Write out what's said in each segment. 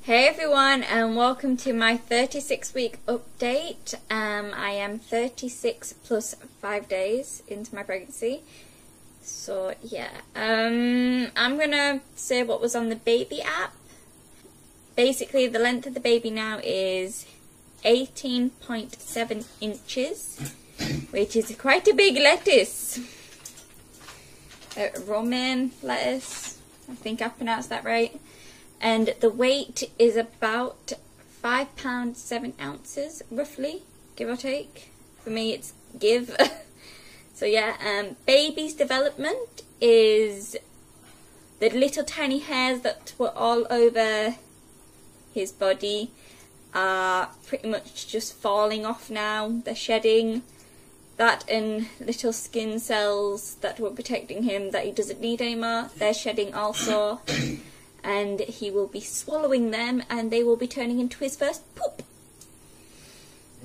Hey everyone, and welcome to my 36-week update. I am 36 plus 5 days into my pregnancy. So yeah, I'm gonna say what was on the baby app. Basically, the length of the baby now is 18.7 inches, which is quite a big lettuce. Romaine lettuce, I think I pronounced that right. And the weight is about £5 7 ounces, roughly, give or take. For me, it's give. So yeah, baby's development is the little tiny hairs that were all over his body are pretty much just falling off now. They're shedding. That and little skin cells that were protecting him that he doesn't need anymore, they're shedding also. And he will be swallowing them, and they will be turning into his first poop.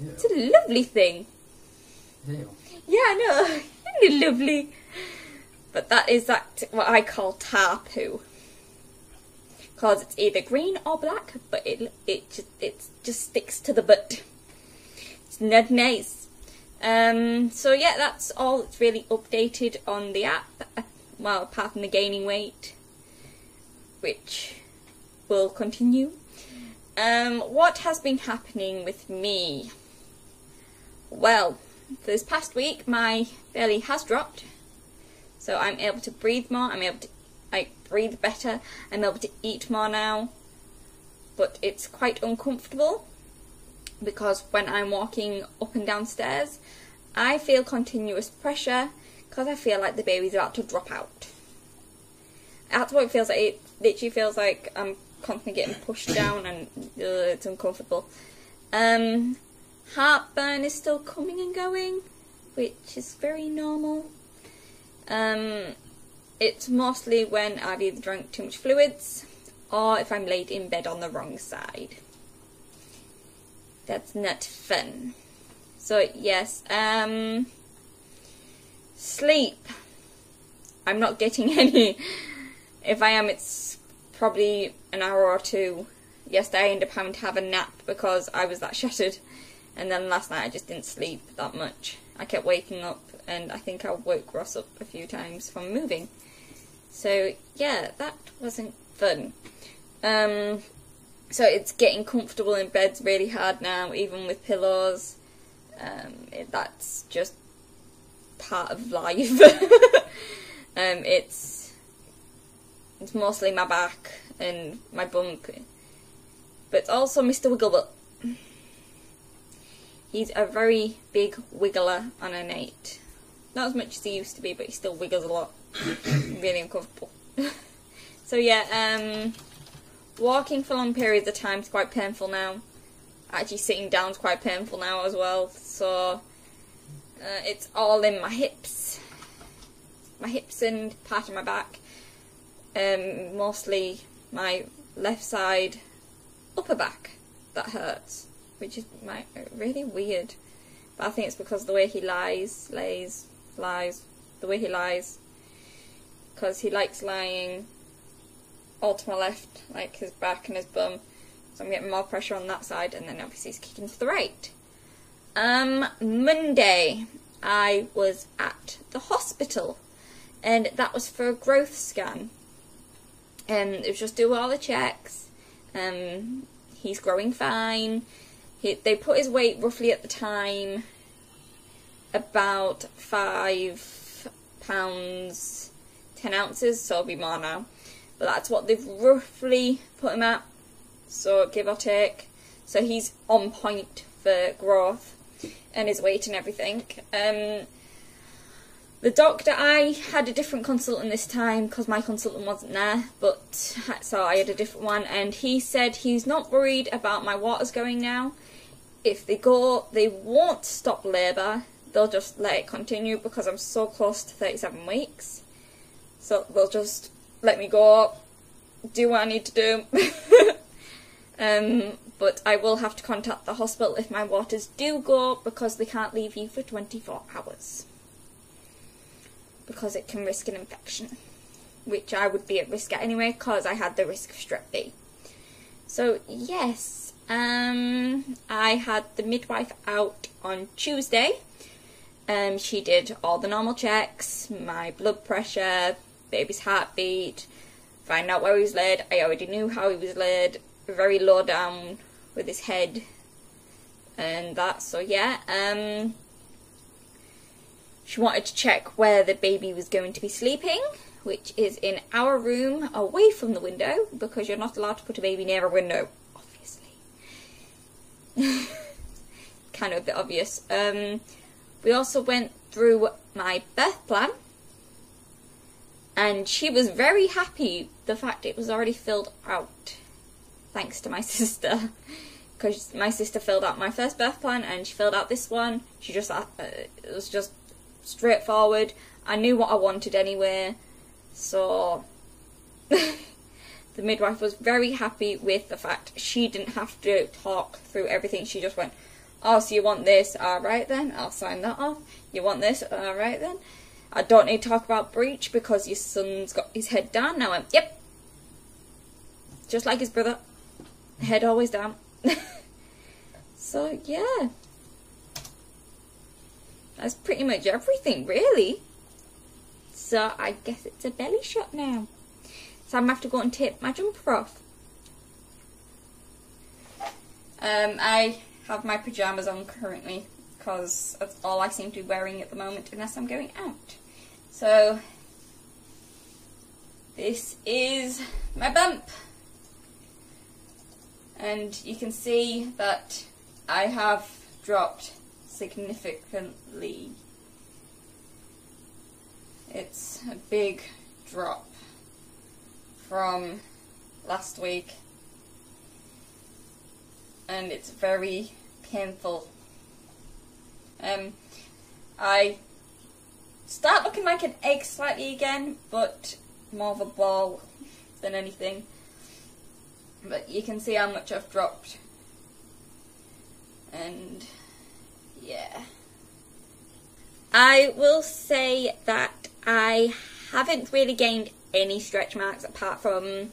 Ew. It's a lovely thing. Ew. Yeah, I know. Isn't it lovely? But that is what I call tar poo. Because it's either green or black, but it just sticks to the butt. It's not nice. So yeah, that's all that's really updated on the app. Well, apart from the gaining weight, which will continue. What has been happening with me? Well, this past week my belly has dropped, so I'm able to breathe more, I'm able to breathe better, I'm able to eat more now, but it's quite uncomfortable because when I'm walking up and down stairs I feel continuous pressure because I feel like the baby's about to drop out. That's what it feels like. It literally feels like I'm constantly getting pushed down and it's uncomfortable. Heartburn is still coming and going, which is very normal. It's mostly when I've either drank too much fluids or if I'm laid in bed on the wrong side. That's not fun. So yes, sleep. I'm not getting any. If I am, it's probably an hour or two. Yesterday I ended up having to have a nap because I was that shattered. And then last night I just didn't sleep that much. I kept waking up and I think I woke Ross up a few times from moving. So yeah, that wasn't fun. So it's getting comfortable in bed's really hard now, even with pillows. That's just part of life. It's mostly my back and my bum, but it's also Mr. Wigglebutt. He's a very big wiggler on a night. Not as much as he used to be, but he still wiggles a lot. Really uncomfortable. So yeah, walking for long periods of time is quite painful now. Actually sitting down is quite painful now as well. So it's all in my hips and part of my back. Mostly my left side upper back that hurts, which is really weird. But I think it's because the way he lies, the way he lies, because he likes lying all to my left, like his back and his bum. So I'm getting more pressure on that side, and then obviously he's kicking to the right. Monday, I was at the hospital, and that was for a growth scan. It was just do all the checks. He's growing fine. They put his weight roughly at the time about £5 10 ounces, so it'll be more now. But that's what they've roughly put him at, so give or take. So he's on point for growth and his weight and everything. The doctor, I had a different consultant this time because my consultant wasn't there, but so I had a different one, and he said he's not worried about my waters going now. If they go, they won't stop labour, they'll just let it continue because I'm so close to 37 weeks. So they'll just let me go, do what I need to do. But I will have to contact the hospital if my waters do go because they can't leave you for 24 hours. Because it can risk an infection, which I would be at risk at anyway because I had the risk of strep B. So yes, I had the midwife out on Tuesday. She did all the normal checks, my blood pressure, baby's heartbeat, find out where he was laid. I already knew how he was laid, very low down with his head and that. So yeah, she wanted to check where the baby was going to be sleeping, which is in our room away from the window, because you're not allowed to put a baby near a window, obviously. Kind of a bit obvious. We also went through my birth plan, and she was very happy the fact it was already filled out, thanks to my sister. Because my sister filled out my first birth plan, and she filled out this one. She just, it was just straightforward. I knew what I wanted anyway. So, the midwife was very happy with the fact she didn't have to talk through everything. She just went, oh, so you want this? Alright then, I'll sign that off. You want this? Alright then. I don't need to talk about breach because your son's got his head down. And I went, yep. Just like his brother. Head always down. So, yeah. That's pretty much everything, really. So I guess it's a belly shot now. So I'm going to have to go and take my jumper off. I have my pyjamas on currently because that's all I seem to be wearing at the moment unless I'm going out. So this is my bump. And you can see that I have dropped significantly. It's a big drop from last week, and it's very painful. I start looking like an egg slightly again, but more of a ball than anything. But you can see how much I've dropped, and yeah. I will say that I haven't really gained any stretch marks apart from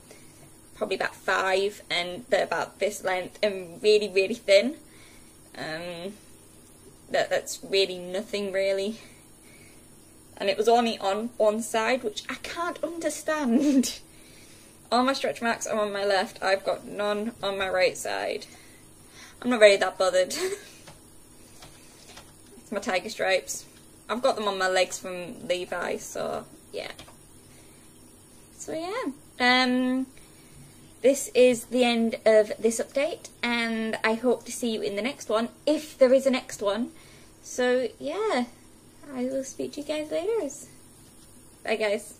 probably about 5, and they're about this length and really, really thin. That's really nothing really. And it was only on one side, which I can't understand. All my stretch marks are on my left. I've got none on my right side. I'm not really that bothered. It's my tiger stripes. I've got them on my legs from Levi, so yeah. So yeah. This is the end of this update, and I hope to see you in the next one, if there is a next one. So yeah, I will speak to you guys later. Bye guys.